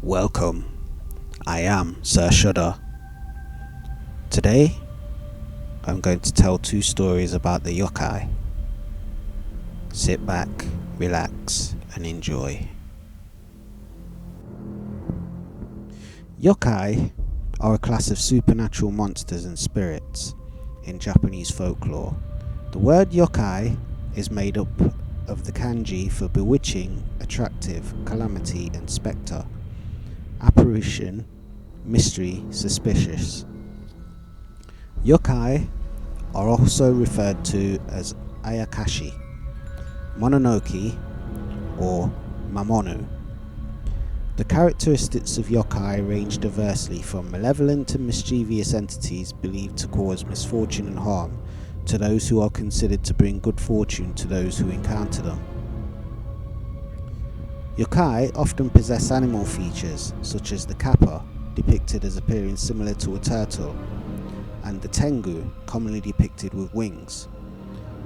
Welcome, I am Sir Shudder. Today, I'm going to tell two stories about the yokai. Sit back, relax, and enjoy. Yokai are a class of supernatural monsters and spirits in Japanese folklore. The word yokai is made up of the kanji for bewitching, attractive, calamity, and spectre. Apparition, mystery, suspicious. Yokai are also referred to as ayakashi, mononoke, or mamonu. The characteristics of yokai range diversely from malevolent and mischievous entities believed to cause misfortune and harm to those who are considered to bring good fortune to those who encounter them. Yokai often possess animal features, such as the kappa, depicted as appearing similar to a turtle, and the tengu, commonly depicted with wings,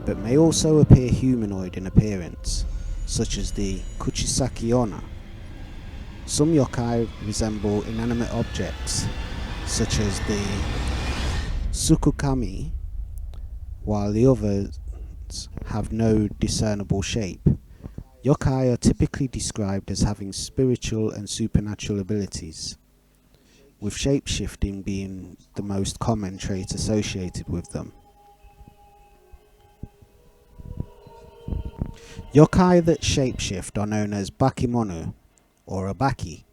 but may also appear humanoid in appearance, such as the kuchisaki onna. Some yokai resemble inanimate objects, such as the tsukukami, while the others have no discernible shape. Yokai are typically described as having spiritual and supernatural abilities, with shape-shifting being the most common trait associated with them. Yokai that shapeshift are known as bakemono, or abaki.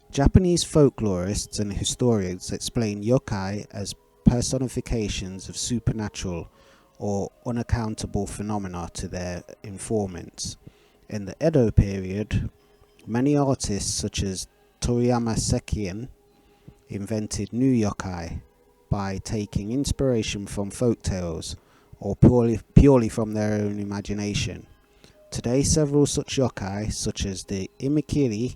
Japanese folklorists and historians explain yokai as personifications of supernatural or unaccountable phenomena to their informants. In the Edo period, many artists such as Toriyama Sekien invented new yokai by taking inspiration from folk tales or purely from their own imagination. Today, several such yokai, such as the imikiri,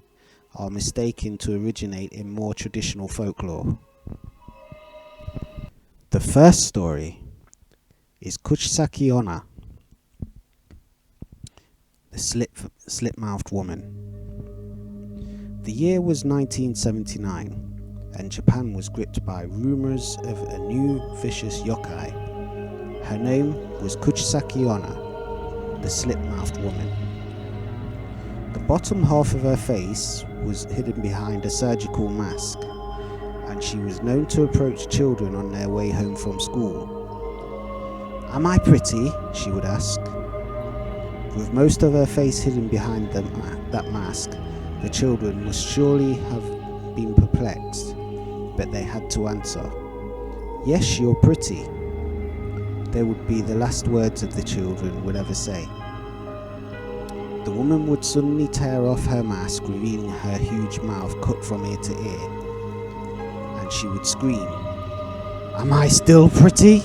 are mistaken to originate in more traditional folklore. The first story is Kuchisaki Onna, the slit-mouthed woman. The year was 1979, and Japan was gripped by rumors of a new vicious yokai. Her name was Kuchisaki Onna, the slit-mouthed woman. The bottom half of her face was hidden behind a surgical mask, and she was known to approach children on their way home from school. "Am I pretty?" she would ask. With most of her face hidden behind that mask, the children must surely have been perplexed, but they had to answer, "Yes, you're pretty." They would be the last words of the children would ever say. The woman would suddenly tear off her mask, revealing her huge mouth cut from ear to ear, and she would scream, "Am I still pretty?"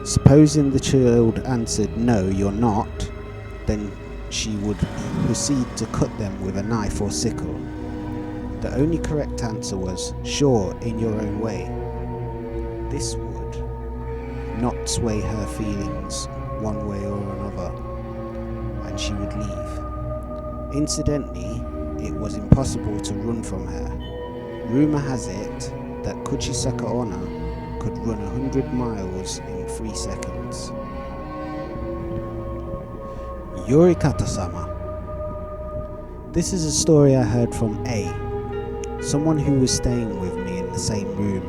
Supposing the child answered, "No, you're not," then she would proceed to cut them with a knife or sickle. The only correct answer was, "Sure, in your own way." This would not sway her feelings one way or another, and she would leave. Incidentally, it was impossible to run from her. Rumor has it that Kuchisaki Onna could run 100 miles in 3 seconds. Yorikata-sama. This is a story I heard from A, someone who was staying with me in the same room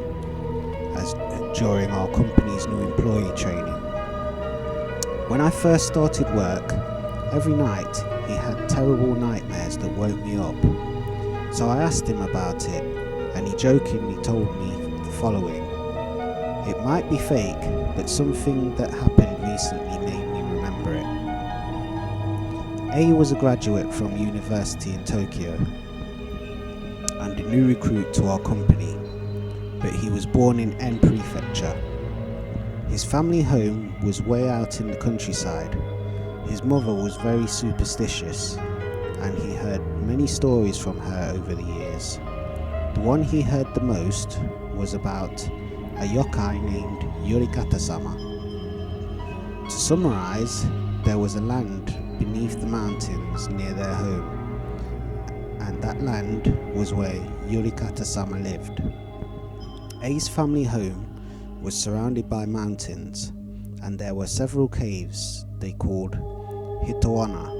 as during our company's new employee training. When I first started work, every night he had terrible nightmares that woke me up. So I asked him about it, and he jokingly told me the following: "It might be fake, but something that happened recently made me remember it." A was a graduate from university in Tokyo and a new recruit to our company, but he was born in En Prefecture. His family home was way out in the countryside. His mother was very superstitious, and he heard many stories from her over the years. The one he heard the most was about a yokai named Yorikata-sama. To summarize, there was a land beneath the mountains near their home, and that land was where Yurikata-sama lived. A's family home was surrounded by mountains, and there were several caves they called Hitoana,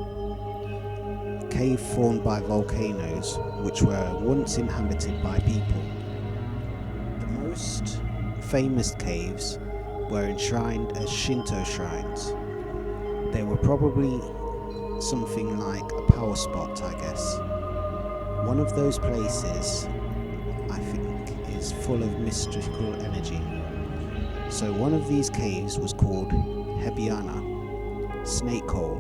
cave formed by volcanoes which were once inhabited by people. The most famous caves were enshrined as Shinto shrines. They were probably something like a power spot, I guess. One of those places, I think, is full of mystical energy. So one of these caves was called Hebiana, Snake Hole,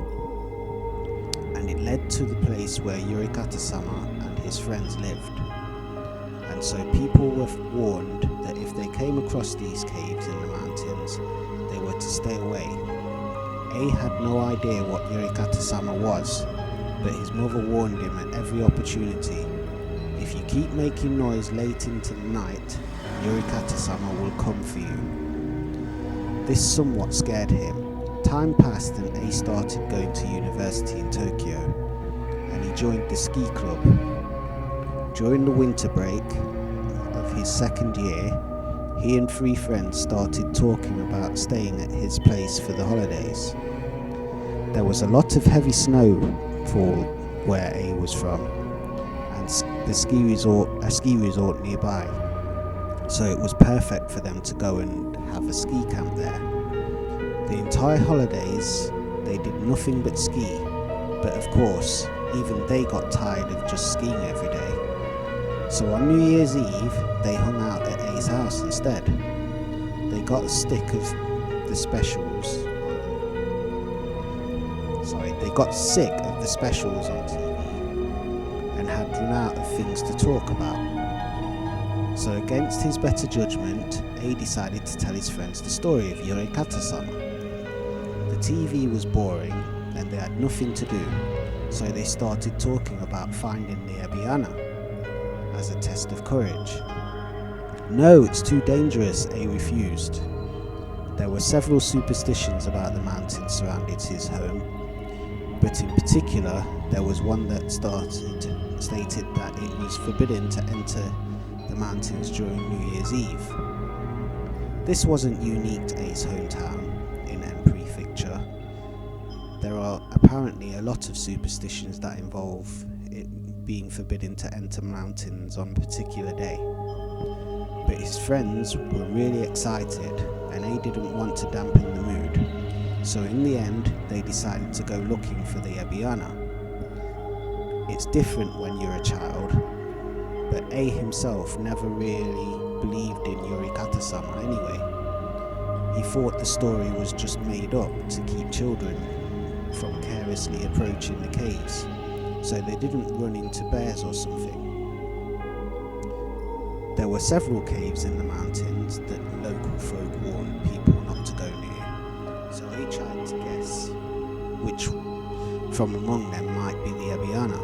and it led to the place where Yurikata-sama and his friends lived. And so people were warned that if they came across these caves in the mountains, they were to stay away. A had no idea what Yurikata-sama was, but his mother warned him at every opportunity. If you keep making noise late into the night, Yurikata-sama will come for you. This somewhat scared him. Time passed and A started going to university in Tokyo, and he joined the ski club. During the winter break of his second year, he and 3 friends started talking about staying at his place for the holidays. There was a lot of heavy snowfall where A was from, and a ski resort nearby, so it was perfect for them to go and have a ski camp there. The entire holidays they did nothing but ski, but of course even they got tired of just skiing every day. So on New Year's Eve they hung out at A's house instead. They got sick of the specials on TV and had run out of things to talk about. So against his better judgment, A decided to tell his friends the story of Yurikata-sama. The TV was boring and they had nothing to do, so they started talking about finding the Ebiana as a test of courage. No, it's too dangerous, A refused. There were several superstitions about the mountains surrounding his home, but in particular there was one that stated that it was forbidden to enter the mountains during New Year's Eve. This wasn't unique to A's hometown in M Prefecture. There are apparently a lot of superstitions that involve it being forbidden to enter mountains on a particular day. But his friends were really excited and A didn't want to dampen the mood. So in the end, they decided to go looking for the Ebiana. It's different when you're a child, but A himself never really believed in Yurikata-sama anyway. He thought the story was just made up to keep children from carelessly approaching the caves, so they didn't run into bears or something. There were several caves in the mountains that local folk warned people not to go near, so A tried to guess which from among them might be the Ebiana.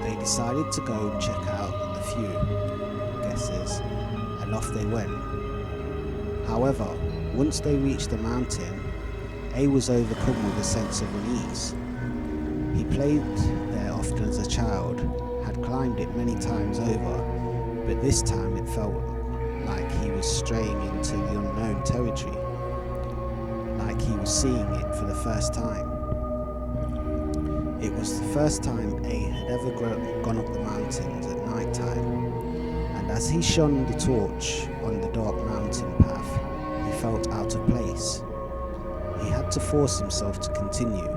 They decided to go and check out a few guesses, and off they went. However, once they reached the mountain, A was overcome with a sense of unease. He played there often as a child, had climbed it many times over, but this time it felt like he was straying into the unknown territory, like he was seeing it for the first time. It was the first time A had ever gone up the mountains at night time, and as he shone the torch on the dark mountain path, he felt out of place. He had to force himself to continue,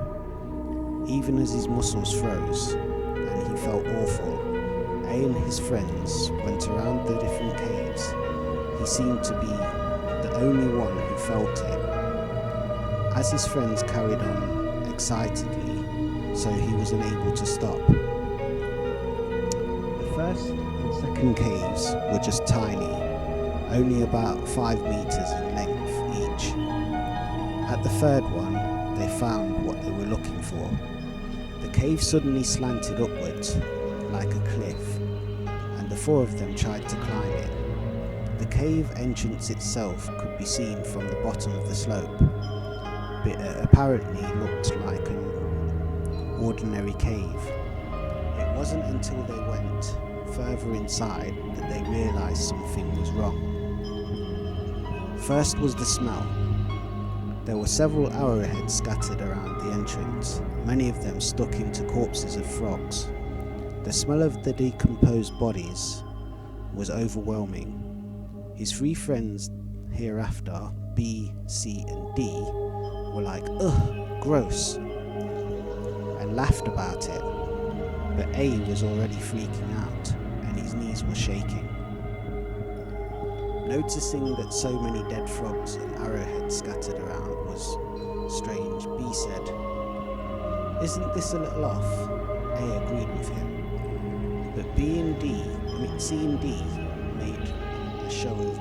even as his muscles froze, and he felt awful. A and his friends went around the different caves. He seemed to be the only one who felt it. As his friends carried on excitedly, so he was unable to stop. The first and second caves were just tiny, only about 5 meters in length each. At the third one, they found what they were looking for. The cave suddenly slanted upwards, like a cliff, and the 4 of them tried to climb it. The cave entrance itself could be seen from the bottom of the slope, but it apparently looked like an ordinary cave. It wasn't until they went further inside that they realised something was wrong. First was the smell. There were several arrowheads scattered around the entrance, many of them stuck into corpses of frogs. The smell of the decomposed bodies was overwhelming. His three friends hereafter, B, C and D, were like, "Ugh, gross," and laughed about it. But A was already freaking out and his knees were shaking. Noticing that so many dead frogs and arrowheads scattered around was strange, B said, "Isn't this a little off?" A agreed with him. But C and D made a show of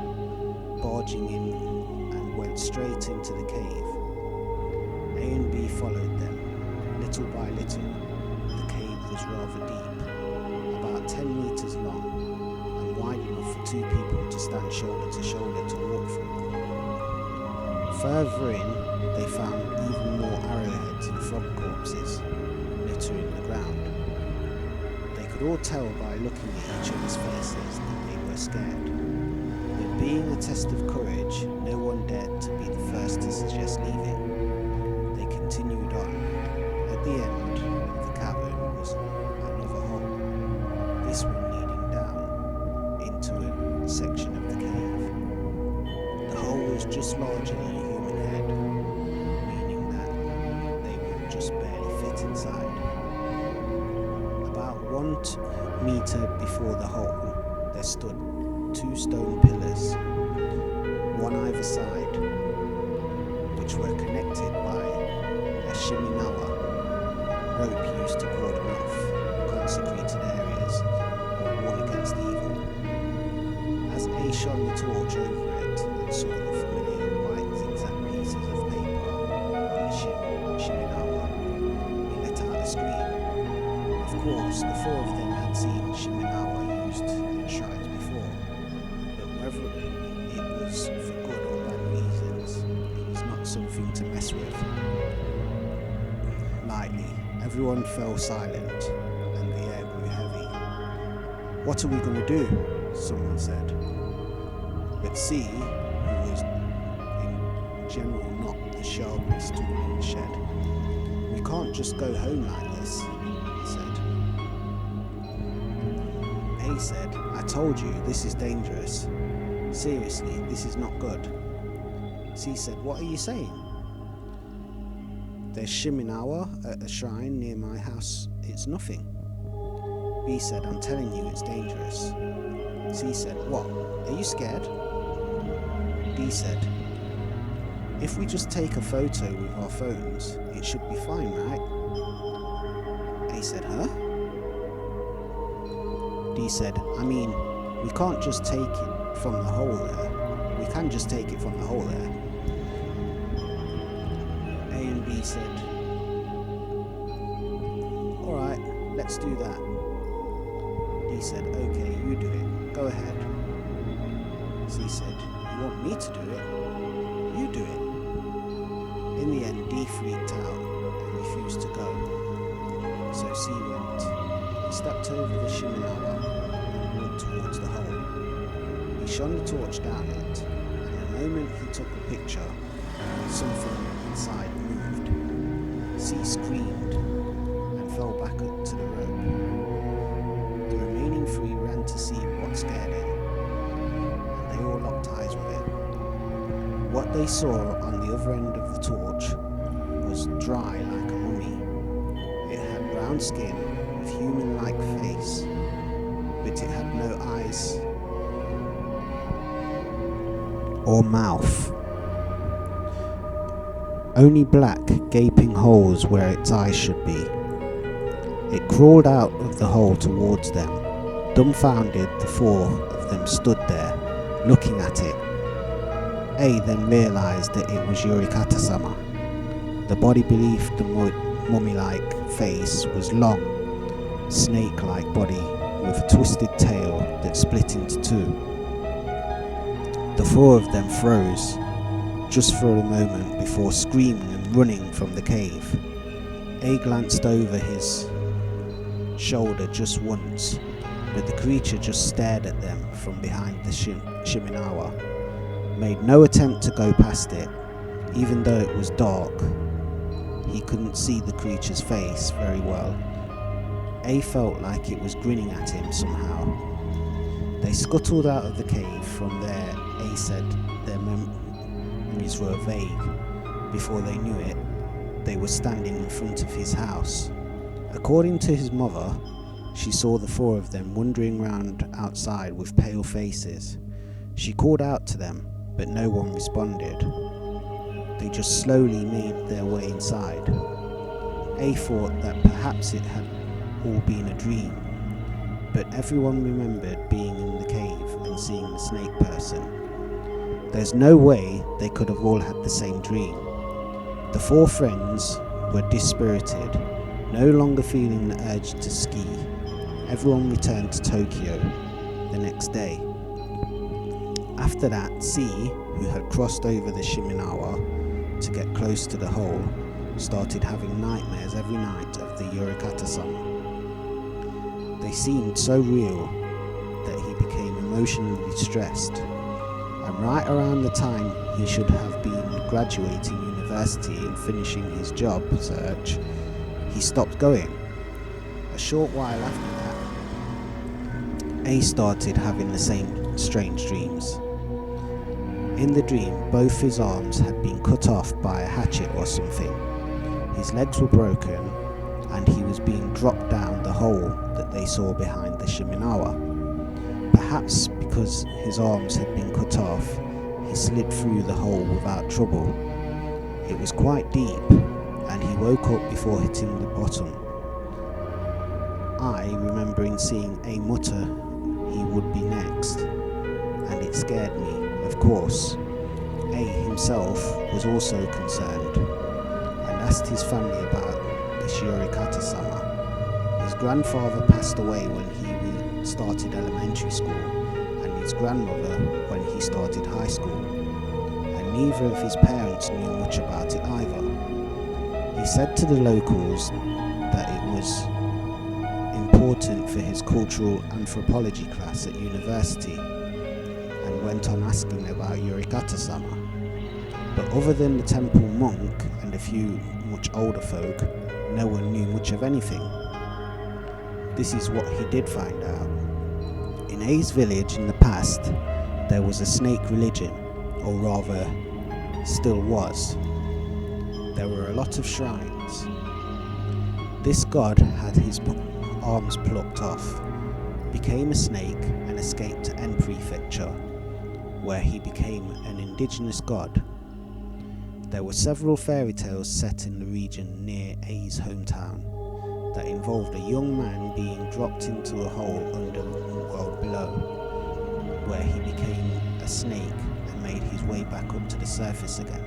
barging in and went straight into the cave. A and B followed them. Little by little, the cave was rather deep, about 10 meters long, and wide enough for two people to stand shoulder to shoulder to walk through. Further in, they found even more arrowheads and frog corpses littering the ground. They could all tell by looking at each other's faces that they were scared. But being a test of courage, no one dared to be the first to suggest leaving. They continued on. At the end of the cavern was another hole, this one leading down into a section of the cave. The hole was just larger than a human head, meaning that they would just barely fit inside. About 1 meter before the hole, there stood 2 stone pillars, one either side, which were connected by a shiminawa, rope used to cordon off consecrated areas or warn against evil. As A shone the torch over it and saw the familiar white zigzag pieces of paper on the shiminawa, he let out a scream. Of course, the 4 of them had seen shiminawa used in shrines before, but whether it was for good or bad reasons, it was not something to mess with. Lightly, everyone fell silent and the air grew heavy. "What are we going to do?" someone said. But C, who was in general not the sharpest tool in the shed, "We can't just go home like this," he said. A said, "I told you, this is dangerous. Seriously, this is not good." C said, "What are you saying?" "There's shiminawa at a shrine near my house. It's nothing." B said, "I'm telling you, it's dangerous." C said, "What? Are you scared?" D said, "If we just take a photo with our phones, it should be fine, right?" A said, "Huh?" D said, "I mean, we can't just take it from the hole there. We can just take it from the hole there." A and B said, "Alright, let's do that." D said, "Okay, you do it. Go ahead." C said, "You want me to do it? You do it." In the end, D freaked out and refused to go. So C went. He stepped over the shiminawa and walked towards the hole. He shone the torch down it, and the moment he took a picture, something inside moved. C screamed and fell back up to the rope. The remaining 3 ran to see what scared it, and they all locked eyes with it. What they saw on the other end of the torch was dry like a mummy. It had brown skin with human-like face, but it had no eyes or mouth. Only black, gaping holes where its eyes should be. It crawled out of the hole towards them. Dumbfounded, the 4 of them stood there, looking at it. A then realised that it was Yorikata-sama. The body beneath the mummy-like face was long, snake-like body with a twisted tail that split into 2. The 4 of them froze, just for a moment before screaming and running from the cave. A glanced over his shoulder just once, but the creature just stared at them from behind the Shiminawa, made no attempt to go past it, even though it was dark. He couldn't see the creature's face very well. A felt like it was grinning at him somehow. They scuttled out of the cave. From there, A said their memories were vague. Before they knew it, they were standing in front of his house. According to his mother, she saw the four of them wandering round outside with pale faces. She called out to them, but no one responded. They just slowly made their way inside. A thought that perhaps it had all been a dream, but everyone remembered being in the cave and seeing the snake person. There's no way they could have all had the same dream. The four friends were dispirited, no longer feeling the urge to ski. Everyone returned to Tokyo the next day. After that, C, who had crossed over the Shiminawa to get close to the hole, started having nightmares every night of the Yorikata-sama. They seemed so real that he became emotionally stressed, and right around the time he should have been graduating university and finishing his job search, he stopped going. A short while after that, A started having the same strange dreams. In the dream, both his arms had been cut off by a hatchet or something. His legs were broken, and he was being dropped down the hole that they saw behind the Shiminawa. Perhaps because his arms had been cut off, he slid through the hole without trouble. It was quite deep, and he woke up before hitting the bottom. I remembering seeing A mutter he would be next, and it scared me, of course. A himself was also concerned, and asked his family about the Yorikata-sama. His grandfather passed away when he started elementary school, and his grandmother when he started high school, and neither of his parents knew much about it either. He said to the locals that it was important for his cultural anthropology class at university, and went on asking about Yorikata-sama. But other than the temple monk and a few much older folk, no one knew much of anything. This is what he did find out. In A's village in the past, there was a snake religion, or rather, still was. There were a lot of shrines. This god had his arms plucked off, became a snake, and escaped to N Prefecture, where he became an indigenous god. There were several fairy tales set in the region near A's hometown that involved a young man being dropped into a hole under the world below, where he became a snake and made his way back up to the surface again.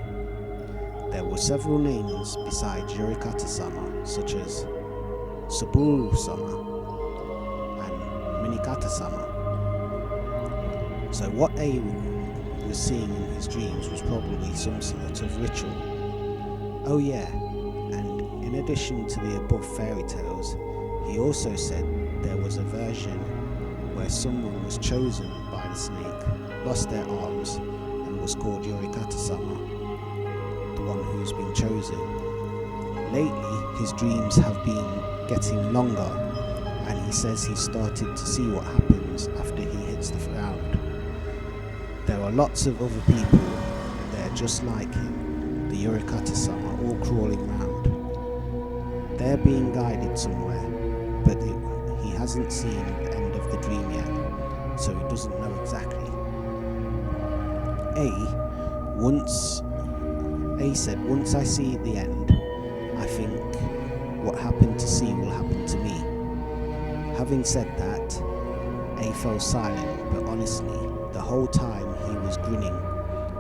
There were several names besides Yorikata-sama, such as Saburu-sama and Minikata-sama. So what A was seeing in his dreams was probably some sort of ritual. Oh yeah, and in addition to the above fairy tales, he also said there was a version where someone was chosen by the snake, lost their arms, and was called Yorikata-sama, the one who's been chosen. Lately, his dreams have been getting longer, and he says he started to see what happens after he hits the ground. There are lots of other people there just like him, the Yorikata-sama, all crawling round. They're being guided somewhere, but he hasn't seen the end of the dream yet, so he doesn't know exactly. A said, once I see the end, I think what happened to C will happen to me. Having said that, A fell silent, but honestly, the whole time he was grinning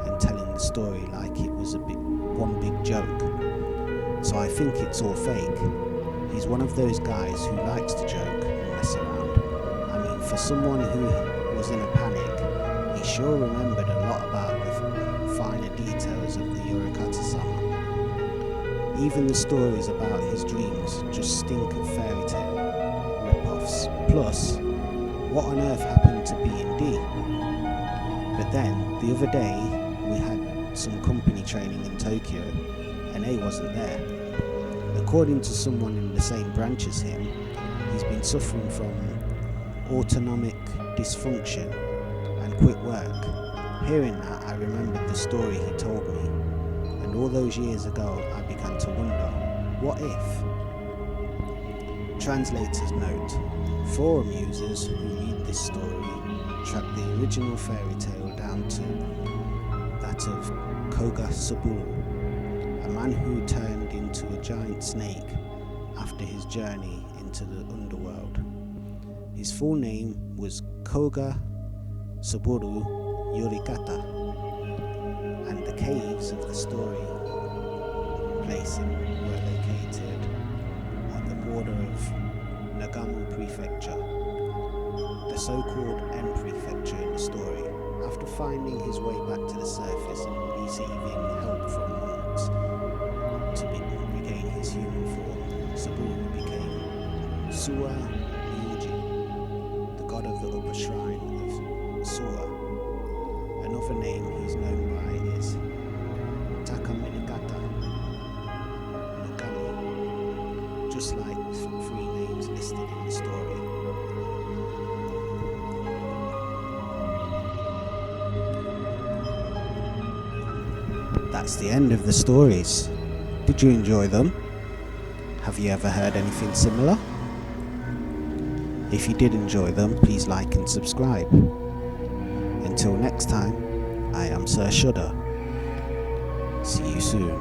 and telling the story like it was one big joke. So I think it's all fake. He's one of those guys who likes to joke and mess around. I mean, for someone who was in a panic, he sure remembered a lot about the finer details of the Yorikata-sama. Even the stories about his dreams just stink of fairy tale Plus, what on earth happened to B and D? But then, the other day, we had some company training in Tokyo, and A wasn't there. According to someone in the same branch as him, he's been suffering from autonomic dysfunction and quit work. Hearing that, I remembered the story he told me, and all those years ago I began to wonder, what if? Translator's note: forum users who read this story track the original fairy tale down to that of Koga Saburo, a man who turned into a giant snake after his journey into the underworld. His full name was Koga Saburo Yorikata, and the caves of the story placing were located on the border of Nagano Prefecture, the so-called M Prefecture in the story. After finding his way back to the surface and receiving help from monks to regain his human form, Saburo became Suwa Ryuji, the god of the upper shrine of Suwa. Another name he's known by is Takaminagata Nogami, just like the three names listed in the story. That's the end of the stories. Did you enjoy them? Have you ever heard anything similar? If you did enjoy them, please like and subscribe. Until next time, I am Sir Shudder. See you soon.